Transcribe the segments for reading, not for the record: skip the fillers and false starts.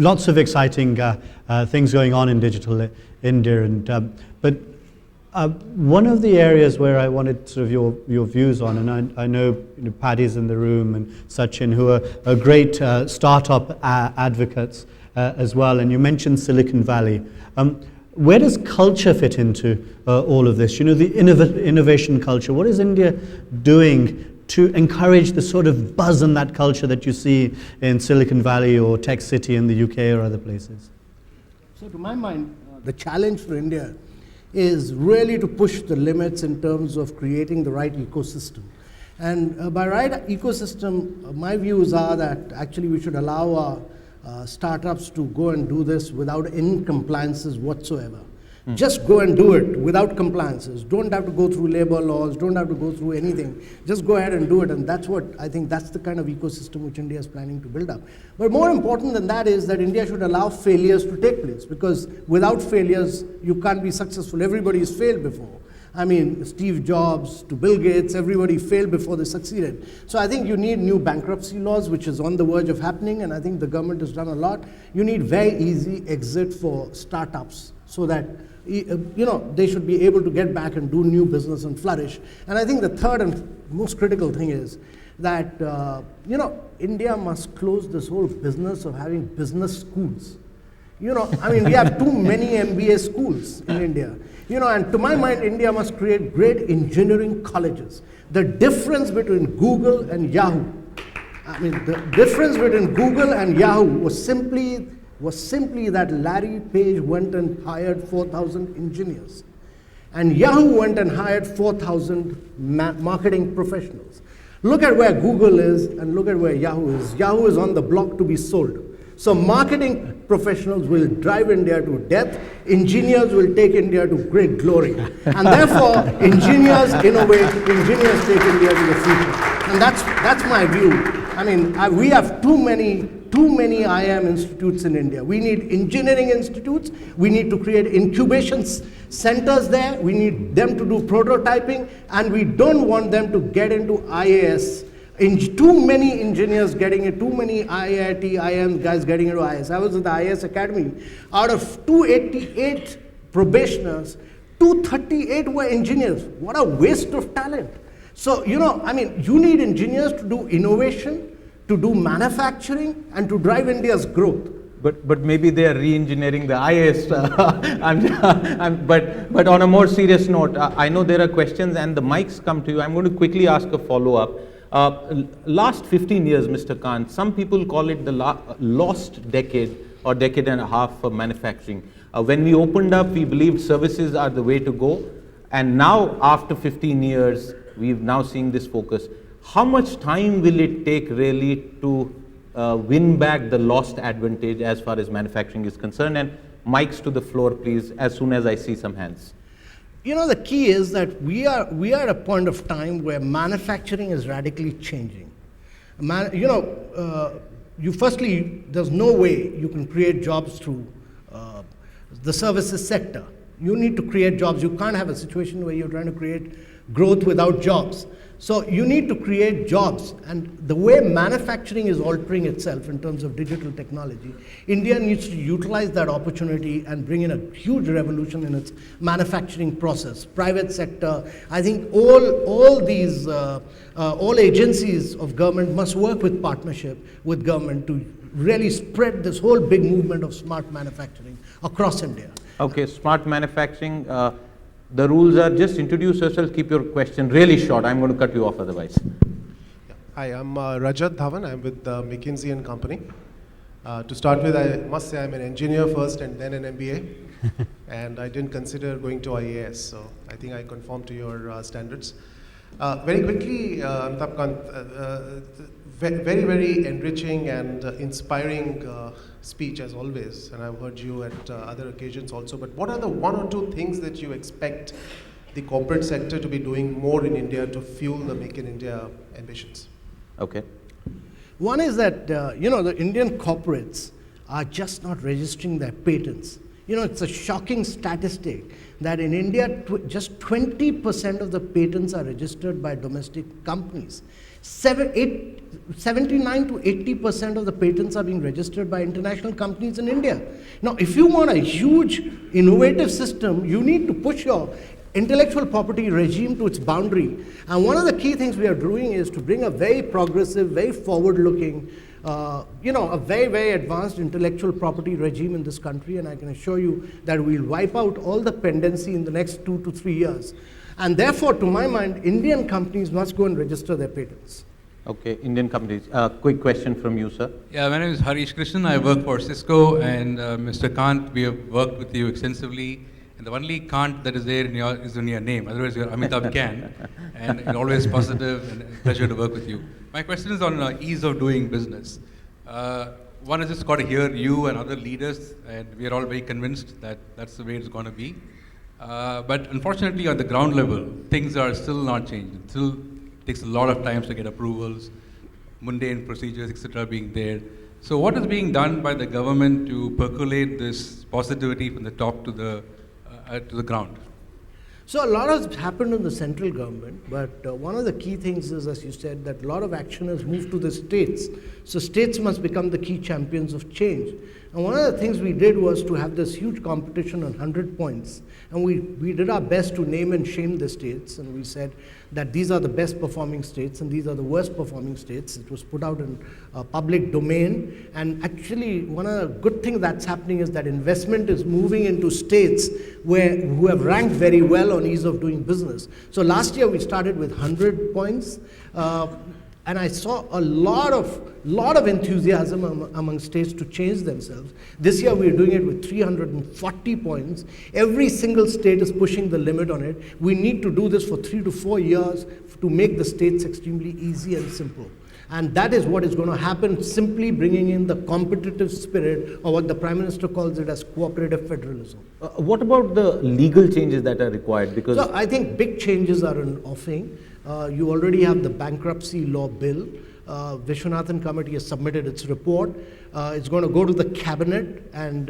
lots of exciting things going on in Digital India, but one of the areas where I wanted sort of your views on, and I know, Paddy's in the room and Sachin, who are great startup advocates as well, and you mentioned Silicon Valley. Where does culture fit into all of this? The innovation culture. What is India doing to encourage the sort of buzz in that culture that you see in Silicon Valley or Tech City in the UK or other places? So to my mind, the challenge for India is really to push the limits in terms of creating the right ecosystem. And by right ecosystem, my views are that actually we should allow our startups to go and do this without any compliances whatsoever. Just go and do it without compliances. Don't have to go through labor laws, don't have to go through anything. Just go ahead and do it, and that's what I think, that's the kind of ecosystem which India is planning to build up. But more important than that is that India should allow failures to take place, because without failures, you can't be successful. Everybody has failed before. I mean, Steve Jobs to Bill Gates, everybody failed before they succeeded. So I think you need new bankruptcy laws, which is on the verge of happening, and I think the government has done a lot. You need very easy exit for startups so that they should be able to get back and do new business and flourish. And I think the third and most critical thing is that, India must close this whole business of having business schools. We have too many MBA schools in India. And to my mind, India must create great engineering colleges. The difference between Google and Yahoo, the difference between Google and Yahoo was simply that Larry Page went and hired 4,000 engineers. And Yahoo went and hired 4,000 marketing professionals. Look at where Google is and look at where Yahoo is. Yahoo is on the block to be sold. So marketing professionals will drive India to death. Engineers will take India to great glory. And therefore, engineers innovate, engineers take India to the future. And that's my view. We have too many IIM institutes in India. We need engineering institutes. We need to create incubation centers there. We need them to do prototyping, and we don't want them to get into IAS. Too many engineers getting it, too many IIT, IIM guys getting into IAS. I was at the IAS Academy. Out of 288 probationers, 238 were engineers. What a waste of talent. So, you need engineers to do innovation, to do manufacturing, and to drive India's growth. But maybe they are re-engineering the IAS. But on a more serious note, I know there are questions and the mics come to you. I'm going to quickly ask a follow-up. Last 15 years, Mr. Kant, some people call it the lost decade or decade and a half for manufacturing. When we opened up, we believed services are the way to go. And now, after 15 years, we've now seen this focus. How much time will it take really to win back the lost advantage as far as manufacturing is concerned? And mics to the floor, please, as soon as I see some hands. The key is that we are at a point of time where manufacturing is radically changing. Firstly, there's no way you can create jobs through the services sector. You need to create jobs. You can't have a situation where you're trying to create growth without jobs. So you need to create jobs, and the way manufacturing is altering itself in terms of digital technology, India needs to utilize that opportunity and bring in a huge revolution in its manufacturing process. Private sector, I think all agencies of government must work with partnership with government to really spread this whole big movement of smart manufacturing across India. Okay, smart manufacturing. The rules are just introduce yourself, keep your question really short. I'm going to cut you off otherwise. Hi, I'm Rajat Dhawan. I'm with McKinsey & Company. To start with, I must say I'm an engineer first and then an MBA. And I didn't consider going to IAS, so I think I conform to your standards. Very quickly, Amitabh Kant, very, very enriching and inspiring speech as always, and I've heard you at other occasions also, but what are the one or two things that you expect the corporate sector to be doing more in India to fuel the Make in India ambitions? Okay. One is that, the Indian corporates are just not registering their patents. You know, it's a shocking statistic that in India, just 20% of the patents are registered by domestic companies. 79 to 80% of the patents are being registered by international companies in India. Now, if you want a huge innovative system, you need to push your intellectual property regime to its boundary. And one of the key things we are doing is to bring a very progressive, very forward-looking, a very, very advanced intellectual property regime in this country, and I can assure you that we'll wipe out all the pendency in the next 2 to 3 years. And therefore, to my mind, Indian companies must go and register their patents. Okay, Indian companies. Quick question from you, sir. Yeah, my name is Harish Krishnan. I work for Cisco, and Mr. Kant, we have worked with you extensively. And the only Kant that is there is in your name. Otherwise, you're Amitabh Kant, and you're always positive and a pleasure to work with you. My question is on ease of doing business. One has just got to hear you and other leaders, and we are all very convinced that that's the way it's going to be. But unfortunately, on the ground level, things are still not changed. It still takes a lot of time to get approvals, mundane procedures, etc. being there. So what is being done by the government to percolate this positivity from the top to the ground? So a lot has happened in the central government, but one of the key things is, as you said, that a lot of action has moved to the states. So states must become the key champions of change. And one of the things we did was to have this huge competition on 100 points. And we did our best to name and shame the states. And we said that these are the best performing states and these are the worst performing states. It was put out in public domain. And actually, one of the good things that's happening is that investment is moving into states who have ranked very well on ease of doing business. So last year we started with 100 points. And I saw a lot of enthusiasm among states to change themselves. This year we're doing it with 340 points. Every single state is pushing the limit on it. We need to do this for 3 to 4 years to make the states extremely easy and simple. And that is what is going to happen, simply bringing in the competitive spirit, or what the Prime Minister calls it as cooperative federalism. What about the legal changes that are required? Because so I think big changes are in offing. You already have the bankruptcy law bill. Vishwanathan Committee has submitted its report. It's going to go to the cabinet, and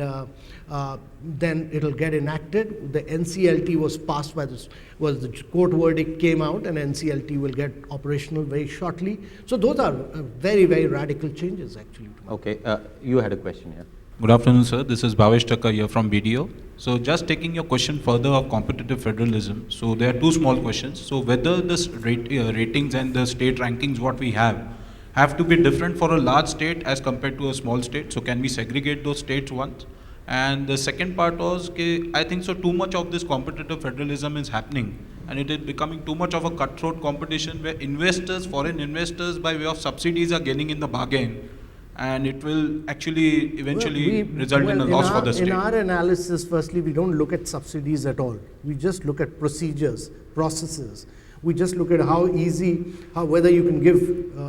then it'll get enacted. The NCLT was passed by this, the court verdict came out, and NCLT will get operational very shortly. So those are very, very radical changes, actually. Okay, you had a question here. Good afternoon, sir. This is Bhavesh Thakkar here from BDO. So just taking your question further of competitive federalism. So there are two small questions. So whether the ratings and the state rankings what we have to be different for a large state as compared to a small state. So can we segregate those states once? And the second part was, I think so too much of this competitive federalism is happening, and it is becoming too much of a cutthroat competition where investors, foreign investors by way of subsidies are getting in the bargain. And it will actually eventually result in a loss for the state. In our analysis, firstly, we don't look at subsidies at all. We just look at procedures, processes. We just look at how easy, whether you can give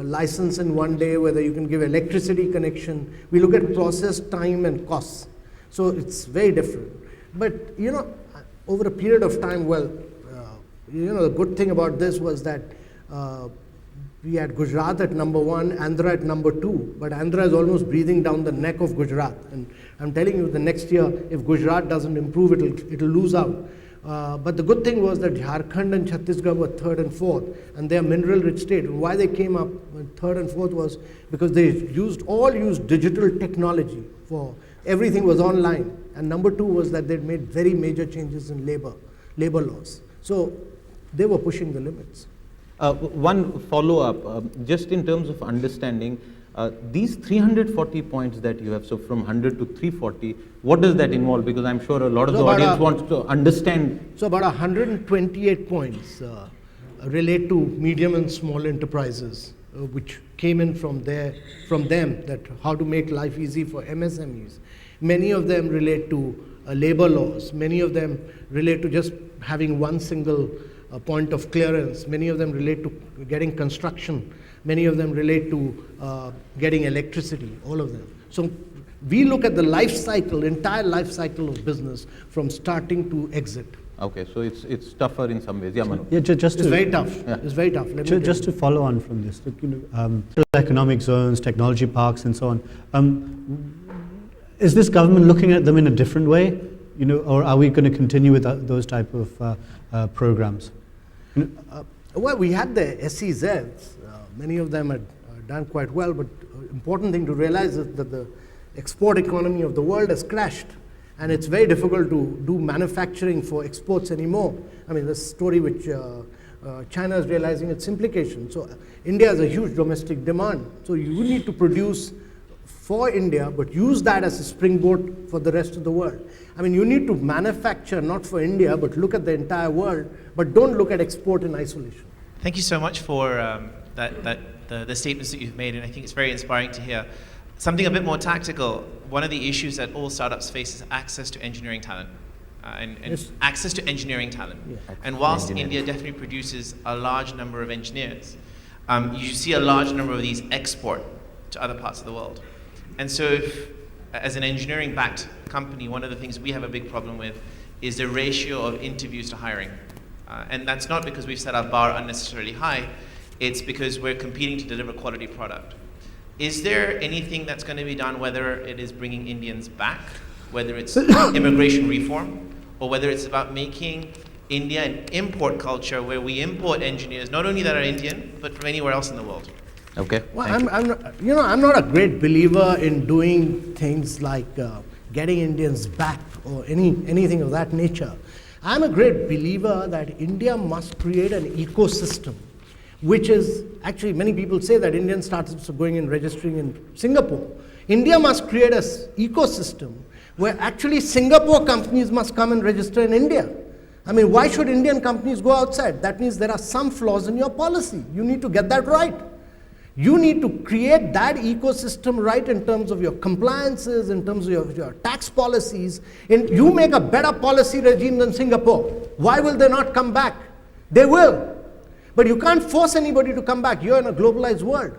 license in one day, whether you can give electricity connection. We look at process, time, and costs. So it's very different. But, over a period of time, the good thing about this was that we had Gujarat at number 1, Andhra at number 2, but Andhra is almost breathing down the neck of Gujarat. And I'm telling you, the next year, if Gujarat doesn't improve, it'll lose out. But the good thing was that Jharkhand and Chhattisgarh were 3rd and 4th, and they are mineral-rich state. And why they came up 3rd and 4th was because they all used digital technology for everything was online. And number 2 was that they'd made very major changes in labor laws. So they were pushing the limits. One follow-up, just in terms of understanding, these 340 points that you have, so from 100 to 340, what does that involve? Because I'm sure a lot of the audience wants to understand. So about 128 points relate to medium and small enterprises, which came in from them, that how to make life easy for MSMEs. Many of them relate to labor laws. Many of them relate to just having one single point of clearance. Many of them relate to getting construction. Many of them relate to getting electricity, all of them. So we look at the life cycle, entire life cycle of business from starting to exit. Okay, so it's tougher in some ways. Yeah, Manu. Yeah, it's very tough. Yeah. It's very tough. Just to follow on from this, economic zones, technology parks, and so on. Is this government looking at them in a different way? or are we going to continue with those type of programs? Well, we had the SEZs. Many of them had done quite well, but important thing to realize is that the export economy of the world has crashed, and it's very difficult to do manufacturing for exports anymore. I mean, the story which China is realizing its implications. So India has a huge domestic demand. So you need to produce for India, but use that as a springboard for the rest of the world. I mean, you need to manufacture not for India, but look at the entire world, but don't look at export in isolation. Thank you so much for the statements that you've made, and I think it's very inspiring to hear. Something a bit more tactical, one of the issues that all startups face is access to engineering talent. And Yes. access to engineering talent. Yeah. And whilst India definitely produces a large number of engineers, you see a large number of these export to other parts of the world. And so if, as an engineering-backed company, one of the things we have a big problem with is the ratio of interviews to hiring. And that's not because we've set our bar unnecessarily high, it's because we're competing to deliver quality product. Is there anything that's going to be done, whether it is bringing Indians back, whether it's immigration reform, or whether it's about making India an import culture where we import engineers, not only that are Indian, but from anywhere else in the world? Okay. Well, I'm not a great believer in doing things like getting Indians back or anything of that nature. I'm a great believer that India must create an ecosystem, which is actually, many people say that Indian startups are going and registering in Singapore. India must create an ecosystem where actually Singapore companies must come and register in India. I mean, why should Indian companies go outside? That means there are some flaws in your policy. You need to get that right. You need to create that ecosystem right in terms of your compliances, in terms of your tax policies. And you make a better policy regime than Singapore. Why will they not come back? They will. But you can't force anybody to come back. You're in a globalized world.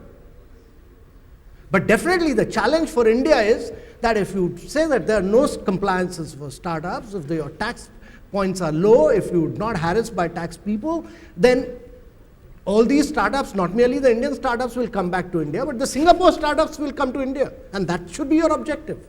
But definitely the challenge for India is that if you say that there are no compliances for startups, if your tax points are low, if you're not harassed by tax people, then all these startups, not merely the Indian startups will come back to India, but the Singapore startups will come to India. And that should be your objective.